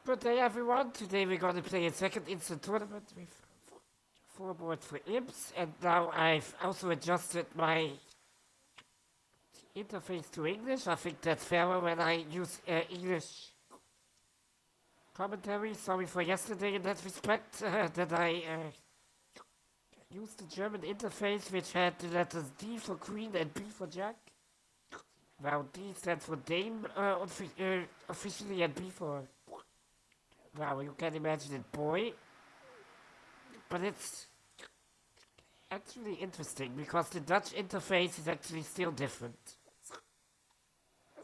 Good day, everyone. Today we're going to play a second instant tournament with four boards for imps, and now I've also adjusted my interface to English. I think that's fairer when I use English commentary. Sorry for yesterday in that respect, that I used the German interface, which had the letters D for Queen and B for Jack. Now D stands for Dame officially, and B for, well, you can imagine it, boy. But it's actually interesting because the Dutch interface is actually still different.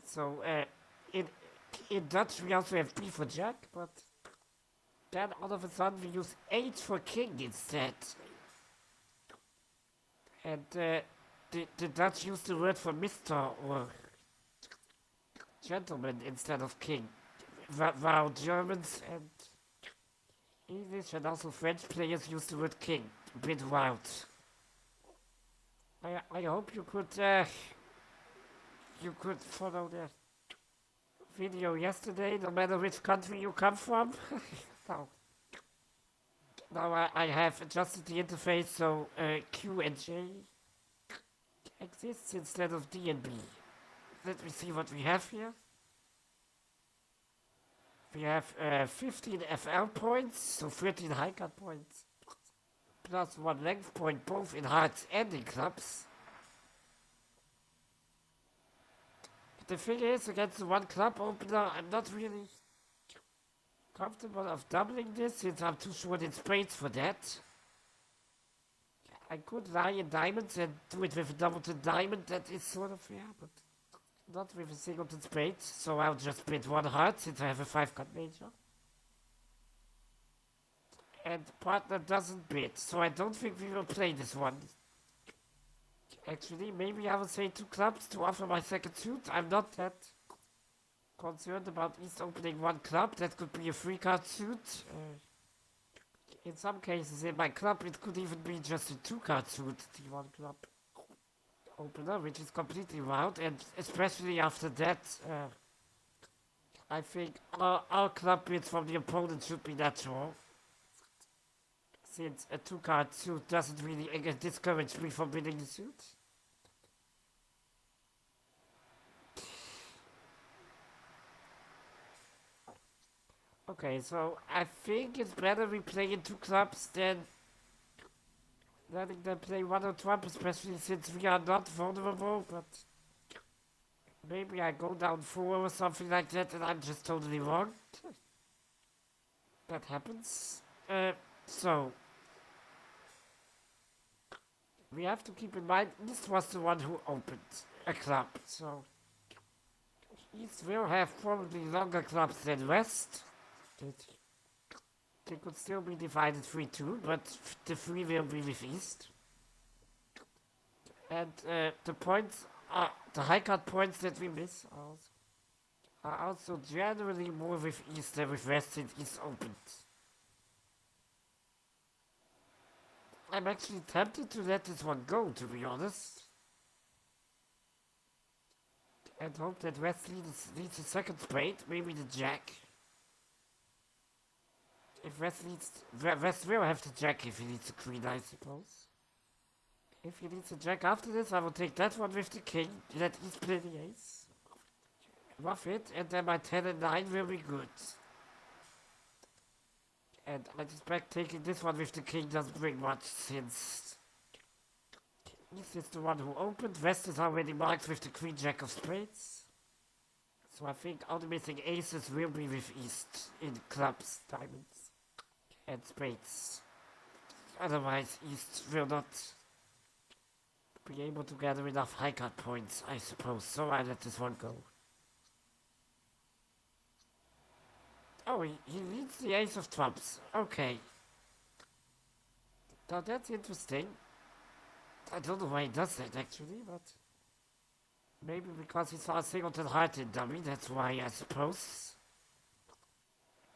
So in in Dutch we also have B for Jack, but then all of a sudden we use H for King instead. And the Dutch use the word for Mister or gentleman instead of king, while Germans and English and also French players use the word king. A bit wild. I hope you could follow the video yesterday, no matter which country you come from. now, now I have adjusted the interface so Q and J exists instead of D and B. Let me see what we have here. We have 15 FL points, so 13 high cut points, plus 1 length point both in hearts and in clubs. The thing is, against the one club opener, I'm not really comfortable of doubling this since I'm too short in spades for that. I could lie in diamonds and do it with a doubleton diamond, that is sort of fair, but not with a singleton spade, so I'll just bid one heart since I have a 5 cut major. And partner doesn't bid, so I don't think we will play this one. Actually, maybe I will say 2 clubs to offer my second suit. I'm not that concerned about East opening 1 club. That could be a 3 card suit. In some cases in my club it could even be just a 2 card suit, the 1 club opener, which is completely wild, and especially after that, I think our club bids from the opponent should be natural, since a 2 card suit doesn't really discourage me from winning the suit. Okay, so I think it's better we play in 2 clubs than letting them play 1 or trump, especially since we are not vulnerable, but maybe I go down 4 or something like that and I'm just totally wrong. That happens. So, we have to keep in mind, East was the one who opened a club, so East will have probably longer clubs than West. They could still be divided 3-2, but the 3 will be with East. And the points, the high card points that we miss are also generally more with East than with West since East opened. I'm actually tempted to let this one go, to be honest. And hope that West leads a second spade, maybe the Jack. If West will have the Jack if he needs a Queen, I suppose. If he needs a Jack after this, I will take that one with the King, let East play the Ace. Rough it, and then my 10 and 9 will be good. And I suspect taking this one with the King doesn't bring much, since East is the one who opened, West is already marked with the Queen Jack of Spades. So I think all the missing aces will be with East in clubs, diamonds, and spades. Otherwise, East will not be able to gather enough high card points, I suppose. So I let this one go. Oh, he leads the ace of trumps. Okay. Now that's interesting. I don't know why he does that actually, but maybe because he saw a singleton heart in dummy, that's why, I suppose.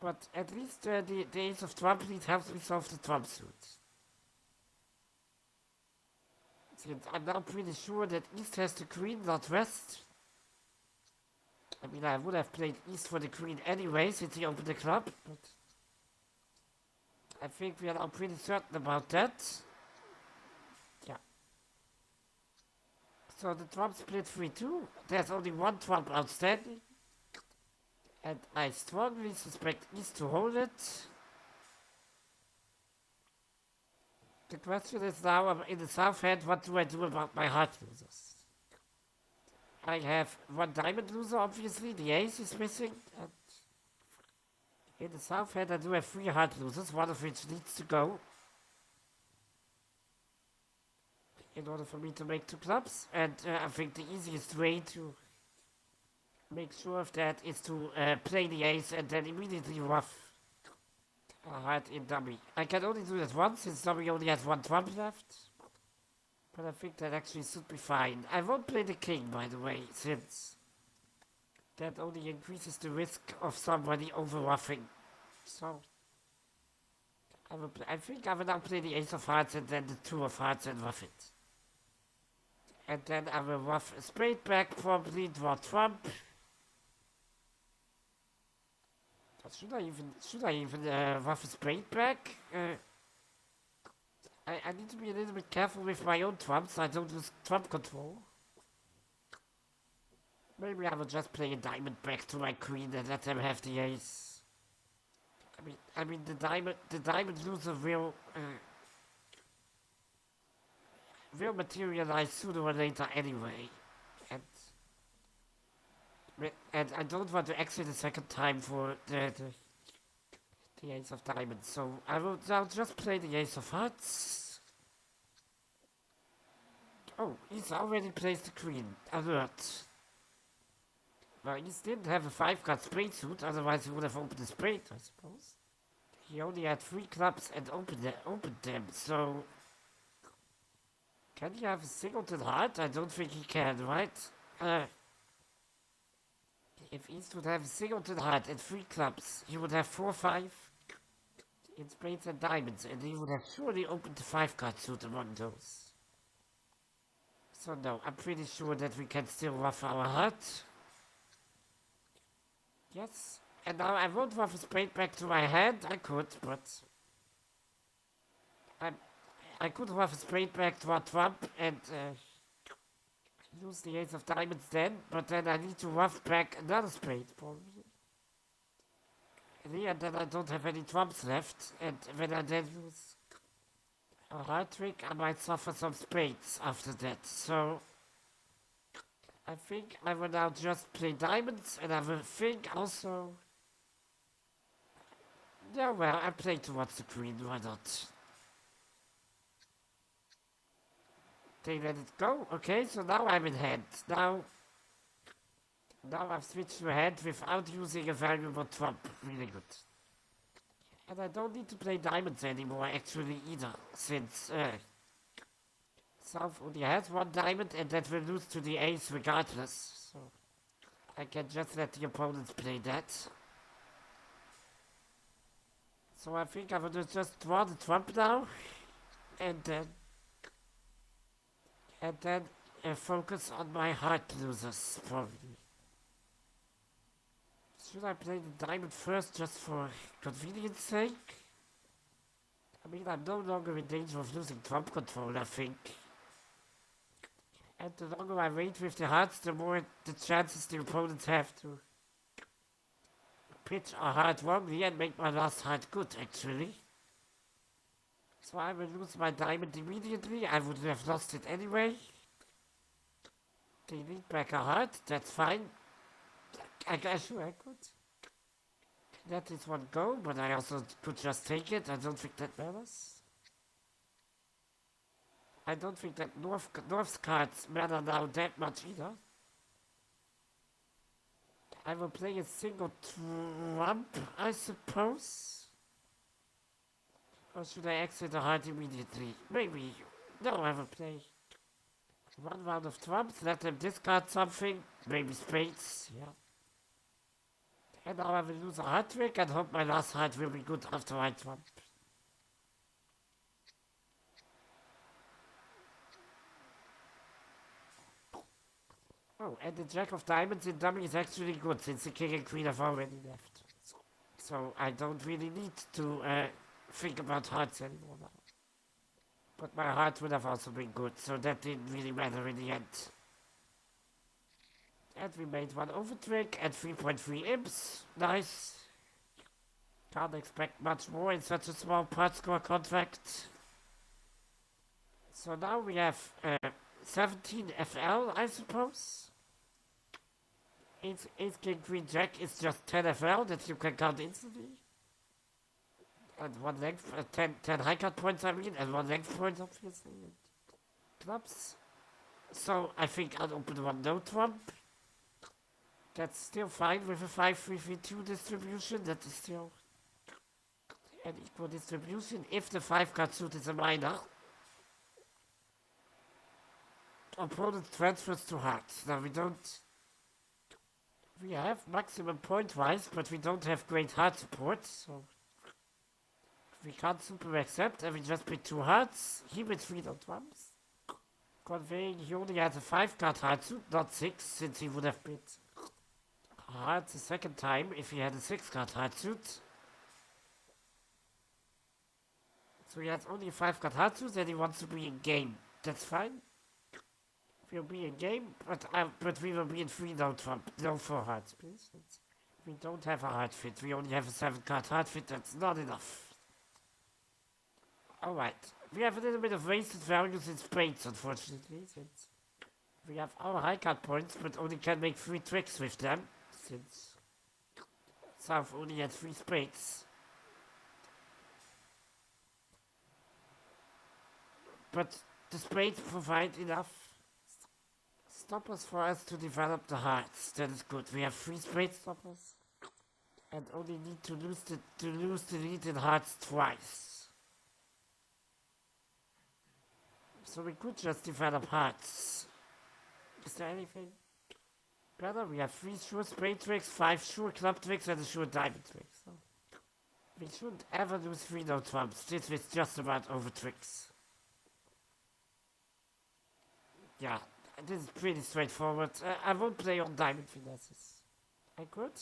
But at least the ace of trump lead helps me solve the trump suit. Since I'm now pretty sure that East has the queen, not West. I mean, I would have played east for the queen anyway since he opened the club, but I think we are now pretty certain about that. Yeah. So the trump split 3-2. There's only one trump outstanding. And I strongly suspect east to hold it. The question is now, I'm in the south hand, what do I do about my heart losers? I have one diamond loser, obviously, the ace is missing. And in the south hand, I do have three heart losers, one of which needs to go in order for me to make two clubs. And I think the easiest way to make sure of that is to play the ace and then immediately ruff a heart in dummy. I can only do that once since dummy only has one trump left. But I think that actually should be fine. I won't play the king, by the way, since that only increases the risk of somebody over-ruffing. So, I think I will now play the ace of hearts and then the two of hearts and ruff it. And then I will ruff a spade back, probably draw trump. Should I even ruff a spade back? I need to be a little bit careful with my own trumps so I don't lose trump control. Maybe I will just play a diamond back to my queen and let them have the ace. I mean the diamond loser will materialize sooner or later anyway. And I don't want to exit a second time for the ace of diamonds, so I will now just play the ace of hearts. Oh, he's already placed the queen. Alert. Well, he didn't have a 5-card spade suit, otherwise he would have opened the spade, I suppose. He only had 3 clubs and opened them, so... Can he have a singleton heart? I don't think he can, right? If East would have a singleton heart and 3 clubs, he would have 4-5 in spades and diamonds, and he would have surely opened the 5-card suit among those. So no, I'm pretty sure that we can still ruff our heart. Yes, and now I won't ruff a spade back to my hand. I could, but I could ruff a spade back to our trump and use the ace of diamonds then, but then I need to ruff back another spade, probably. And then I don't have any trumps left, and when I then use a heart trick, I might suffer some spades after that, so... I think I will now just play diamonds, and I will think also... Yeah, well, I play towards the queen, why not? They let it go, okay, so now I'm in hand. Now I've switched to hand without using a valuable trump, really good. And I don't need to play diamonds anymore, actually, either, since South only has one diamond and that will lose to the ace regardless, so I can just let the opponents play that. So I think I will just draw the trump now, and then focus on my heart losers, probably. Should I play the diamond first just for convenience sake? I mean, I'm no longer in danger of losing trump control, I think. And the longer I wait with the hearts, the more the chances the opponents have to pitch a heart wrongly and make my last heart good, actually. So I will lose my diamond immediately. I would have lost it anyway. They need back a heart, that's fine. I guess I could. Let this one go, but I also could just take it. I don't think that matters. I don't think that North's cards matter now that much either. I will play a single trump, I suppose. Or should I exit a heart immediately? Maybe. No, I will play one round of trumps, let them discard something, maybe spades, yeah. And now I will lose a heart trick and hope my last heart will be good after I trump. Oh, and the Jack of Diamonds in dummy is actually good since the King and Queen have already left. So I don't really need to think about hearts anymore now. But my heart would have also been good, so that didn't really matter in the end. And we made one overtrick and 3.3 imps. Nice. Can't expect much more in such a small part score contract. So now we have 17 FL, I suppose. 8 King Queen Jack is just 10 FL that you can count instantly. And one length, 10 high cut points, I mean, and one length point, obviously. And clubs. So I think I'll open one no trump. That's still fine with a 5-3-3-2 distribution. That is still an equal distribution if the 5 card suit is a minor. Opponent transfers to hearts. Now we don't. We have maximum point wise, but we don't have great heart support, so we can't super accept, and we just pick 2 hearts. He with 3 no trumps. Conveying he only has a 5 card heart suit, not 6, since he would have bid hearts the second time if he had a 6 card heart suit. So he has only a 5 card heart suit and he wants to be in game. That's fine. We'll be in game, but we will be in 3 no trump. No 4 hearts, please. We don't have a heart fit. We only have a 7 card heart fit. That's not enough. Alright. We have a little bit of wasted values in spades, unfortunately, since we have our high card points, but only can make 3 tricks with them, since South only has 3 spades. But the spades provide enough stoppers for us to develop the hearts. That is good. We have 3 spade stoppers, and only need to lose the lead in hearts twice. So we could just develop hearts. Is there anything better? We have 3 sure spade tricks, 5 sure club tricks, and a sure diamond trick. So we shouldn't ever lose 3 no trumps. This is just about over tricks. Yeah, this is pretty straightforward. I won't play on diamond finesses. I could.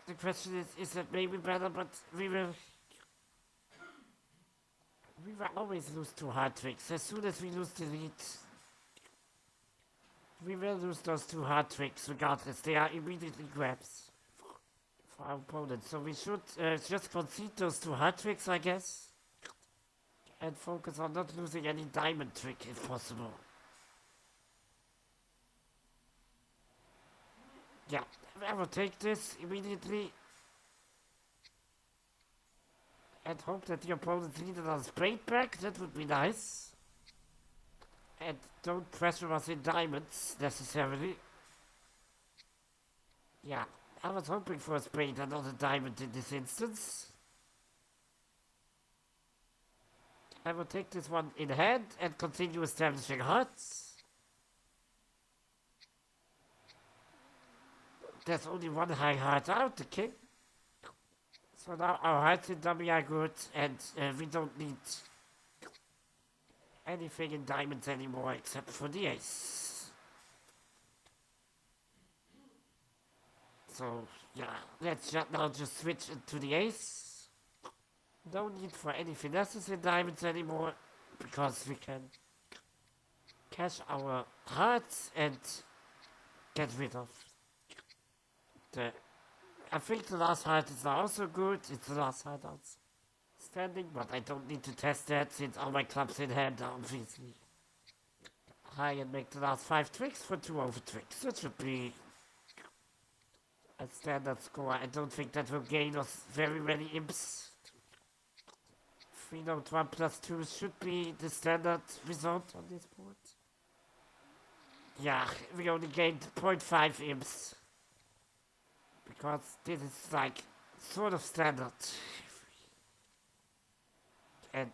The question is that maybe better, but we will always lose 2 hard tricks. As soon as we lose the lead, we will lose those 2 hard tricks regardless. They are immediately grabs for our opponent. So we should just concede those 2 hard tricks, I guess, and focus on not losing any diamond trick if possible. Yeah, I will take this immediately and hope that the opponent leads on spade back. That would be nice. And don't pressure us in diamonds necessarily. Yeah, I was hoping for a spade and not a diamond in this instance. I will take this one in hand and continue establishing hearts. There's only one high heart out, the king. So now our hearts in dummy are good, and we don't need anything in diamonds anymore except for the ace. So yeah, let's now just switch into the ace. No need for any finesses in diamonds anymore, because we can cash our hearts and get rid of I think the last heart is also good. It's the last heart outstanding, but I don't need to test that since all my clubs in hand are obviously high and make the last 5 tricks for 2 over tricks. That should be a standard score. I don't think that will gain us very many imps. 3 no trump plus 2 should be the standard result on this board. Yeah, we only gained 0.5 imps. Because this is like sort of standard. And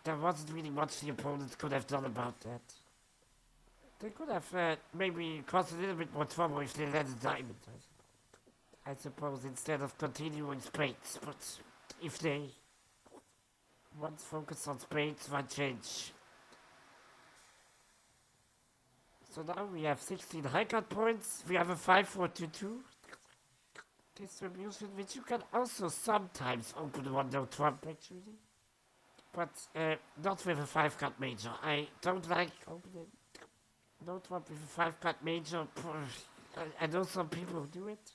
there wasn't really much the opponents could have done about that. They could have maybe caused a little bit more trouble if they let a diamond, I suppose, instead of continuing spades. But if they once focus on spades, might change. So now we have 16 high card points. We have a 5-4-2-2 distribution, which you can also sometimes open one no trump actually. But not with a 5 card major. I don't like opening no trump with a 5 card major. I know some people who do it.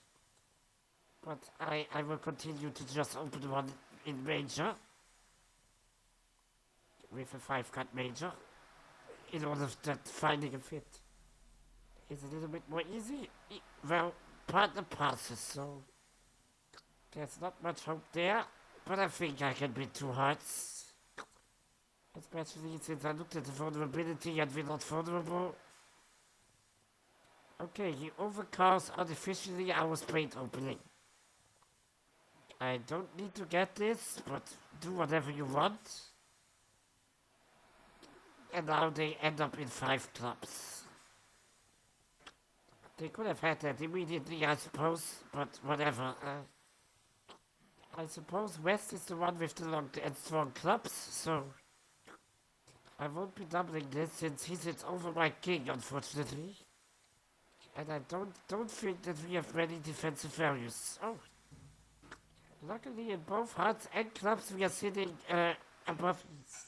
But I will continue to just open one in major with a 5 card major in order that finding a fit is a little bit more easy. Well, partner passes, so there's not much hope there, but I think I can beat 2 hearts. Especially since I looked at the vulnerability and we're not vulnerable. Okay, he overcalls artificially our spade opening. I don't need to get this, but do whatever you want. And now they end up in 5 clubs. They could have had that immediately, I suppose, but whatever. I suppose West is the one with the long and strong clubs, so I won't be doubling this since he sits over my king, unfortunately. And I don't think that we have many defensive values. Oh. Luckily in both hearts and clubs we are sitting above East.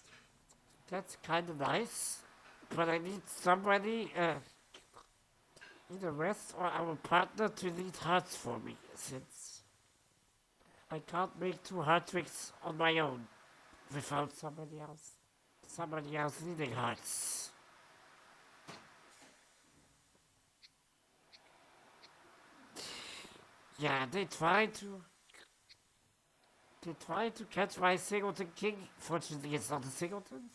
That's kinda nice. But I need somebody, either West or our partner to lead hearts for me, since I can't make 2 heart tricks on my own without somebody else leading hearts. Yeah, they try to catch my singleton king. Fortunately, it's not a singleton.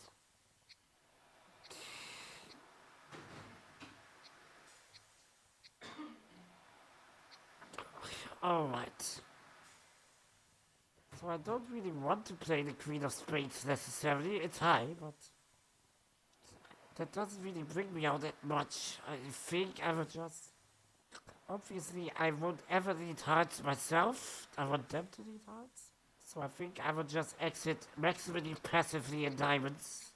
Alright. So I don't really want to play the Queen of Spades necessarily. It's high, but that doesn't really bring me out that much. I think I would just... Obviously, I won't ever lead hearts myself. I want them to lead hearts. So I think I would just exit maximally passively in diamonds.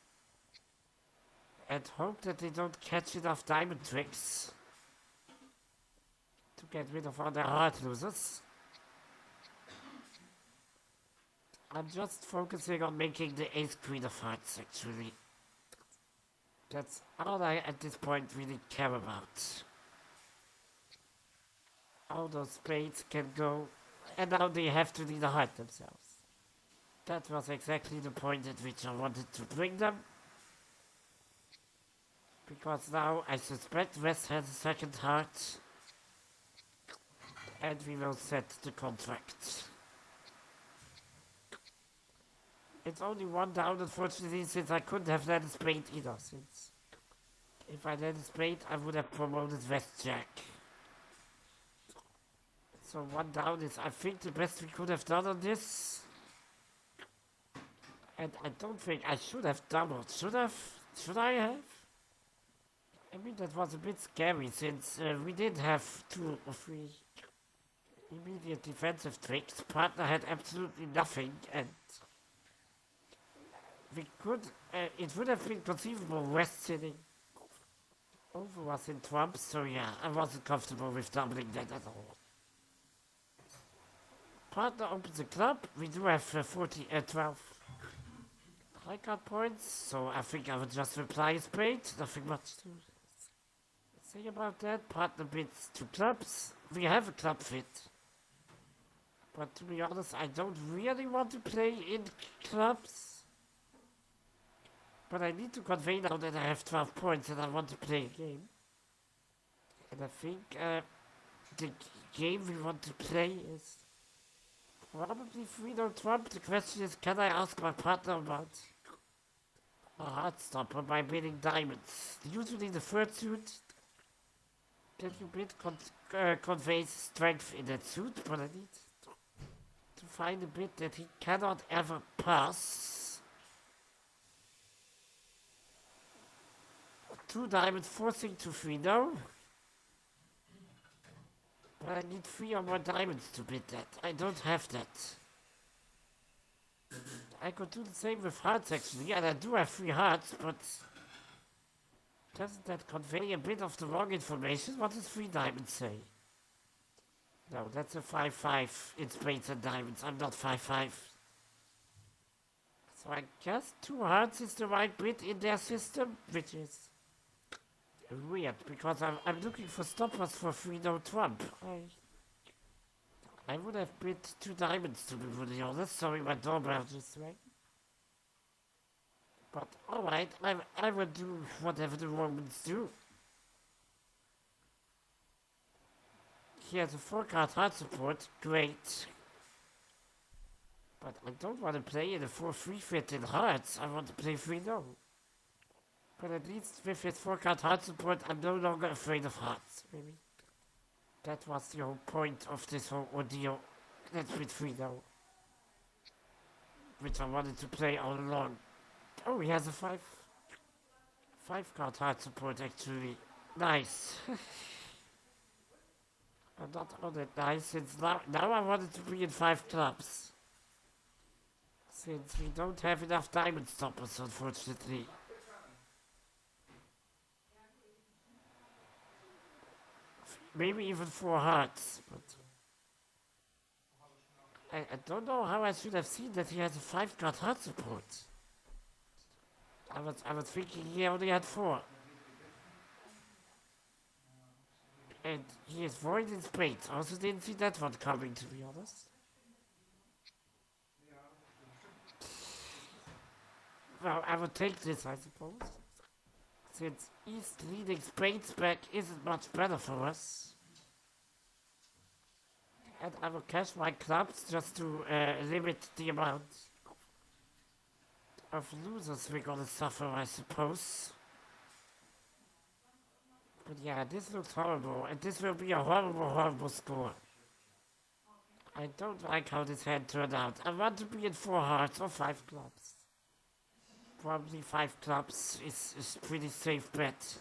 And hope that they don't catch enough diamond tricks to get rid of all their heart losers. I'm just focusing on making the ace queen of hearts, actually. That's all I, at this point, really care about. All those spades can go, and now they have to lead a heart themselves. That was exactly the point at which I wanted to bring them. Because now I suspect West has a second heart. And we will set the contract. It's only 1 down, unfortunately, since I couldn't have led a spade either. Since if I led a spade, I would have promoted West Jack. So 1 down is, I think, the best we could have done on this. And I don't think I should have doubled. Should I have? I mean, that was a bit scary since we did have 2 or 3 immediate defensive tricks. Partner had absolutely nothing, and we could, it would have been conceivable West sitting over us in trumps, so yeah, I wasn't comfortable with doubling that at all. Partner opens a club, we do have 12 high card points, so I think I would just reply a spade, nothing much to say about that. Partner bids 2 clubs, we have a club fit. But to be honest, I don't really want to play in clubs. But I need to convey now that I have 12 points and I want to play a game. And I think the game we want to play is probably Freedom Trump. The question is, can I ask my partner about a hard stopper by bidding diamonds? Usually the third suit that you bid conveys strength in that suit, but I need to find a bid that he cannot ever pass. 2 diamonds forcing to 3, no. But I need 3 or more diamonds to bid that. I don't have that. I could do the same with hearts actually, and I do have 3 hearts, but Doesn't that convey a bit of the wrong information? What does 3 diamonds say? No, that's a 5-5 in spades and diamonds. I'm not 5-5. So I guess 2 hearts is the right bit in their system, which is weird because I'm looking for stoppers for 3-no trump. I would have bid 2 diamonds to be really honest. Sorry, my doorbell just rang. But alright, I will do whatever the Romans do. He has a 4 card heart support, great. But I don't want to play in a 4-3 fit in hearts, I want to play 3-no. But at least with his 4 card heart support, I'm no longer afraid of hearts, maybe. That was the whole point of this whole ordeal. Let's bid 3-no. Which I wanted to play all along. Oh, he has a 5 card heart support actually. Nice. I'm not all that nice since now I wanted to be in 5 clubs. Since we don't have enough diamond stoppers, unfortunately. Maybe even 4 hearts, but I don't know how I should have seen that he has a 5 card heart support. I was thinking he only had 4. And he is void in spades. Also didn't see that one coming, to be honest. Well, I would take this, I suppose. Since East leading spades back isn't much better for us. And I will cash my clubs just to limit the amount of losers we're gonna suffer, I suppose. But yeah, this looks horrible, and this will be a horrible, horrible score. I don't like how this hand turned out. I want to be in 4 hearts or 5 clubs. Probably 5 clubs is pretty safe bet.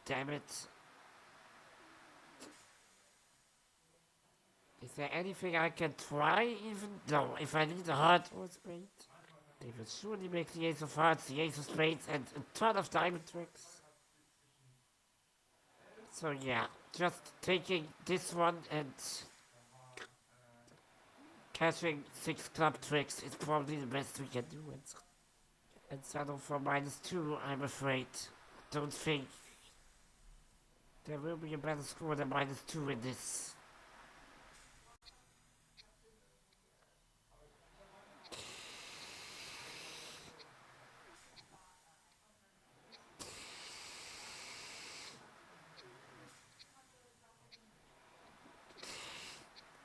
Damn it. Is there anything I can try even? No, if I need a heart or a spade. They will surely make the ace of hearts, the ace of spades, and a ton of diamond tricks. So yeah, just taking this one and cashing 6 club tricks is probably the best we can do. And settle for -2, I'm afraid. Don't think there will be a better score than -2 in this.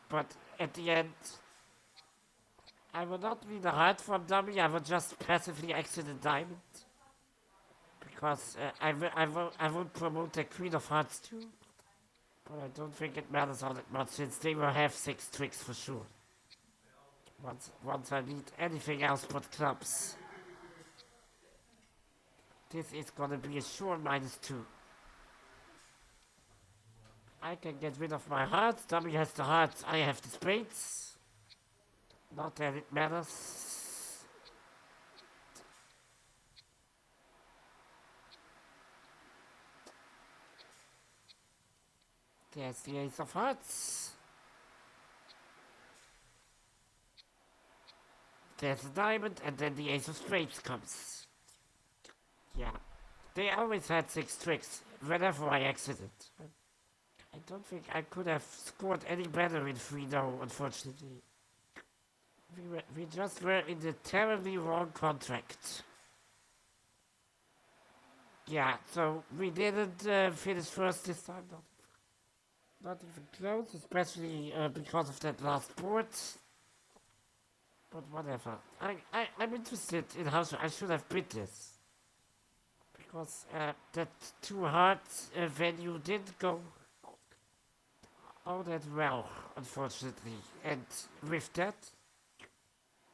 But at the end, I will not read a heart from dummy, I will just passively exit a diamond. Because I won't promote the Queen of Hearts too. But I don't think it matters all that much since they will have 6 tricks for sure. Once I need anything else but clubs. This is gonna be a sure -2. I can get rid of my hearts, dummy has the hearts, I have the spades. Not that it matters. There's the ace of hearts. There's a diamond, and then the ace of spades comes. Yeah. They always had 6 tricks whenever I exited. I don't think I could have scored any better in 3-no, unfortunately. We just were in the terribly wrong contract. Yeah, so we didn't finish first this time, not even close, especially because of that last board. But whatever. I'm interested in how I should have bid this. Because that 2 hearts venue didn't go all that well, unfortunately. And with that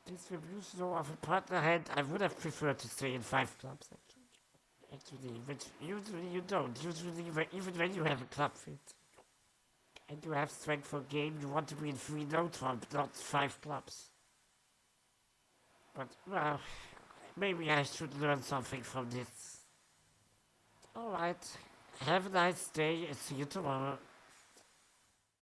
distribution of a partner hand, I would have preferred to stay in 5 clubs, actually. Which usually you don't. Usually, even when you have a club fit and you have strength for game, you want to be in 3-no trump, not 5 clubs. But, well, Maybe I should learn something from this. Alright. Have a nice day and see you tomorrow.